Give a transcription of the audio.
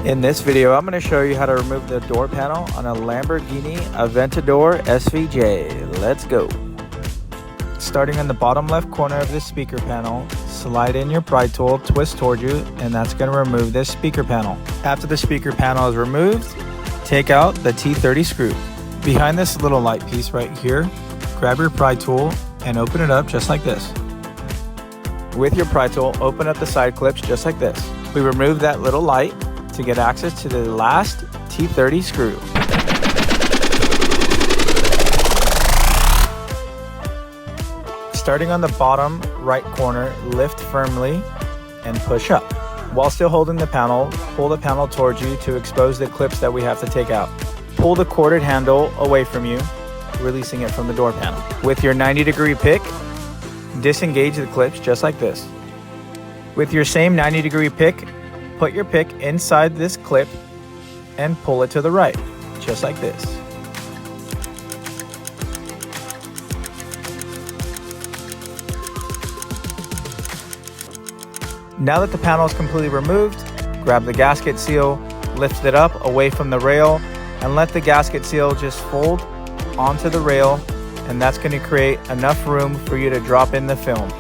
In this video, I'm going to show you how to remove the door panel on a Lamborghini Aventador Svj. Let's go. Starting in the bottom left corner of the speaker panel, slide in your pry tool, twist towards you, and that's going to remove this speaker panel. After the speaker panel is removed, take out the T30 screw. Behind this little light piece right here, grab your pry tool and open it up just like this. With your pry tool, open up the side clips just like this. We remove that little light to get access to the last T30 screw. Starting on the bottom right corner, lift firmly and push up. While still holding the panel, pull the panel towards you to expose the clips that we have to take out. Pull the corded handle away from you, releasing it from the door panel. With your 90-degree pick, disengage the clips just like this. With your same 90-degree pick, put your pick inside this clip and pull it to the right, just like this. Now that the panel is completely removed, grab the gasket seal, lift it up away from the rail, and let the gasket seal just fold onto the rail, and that's going to create enough room for you to drop in the film.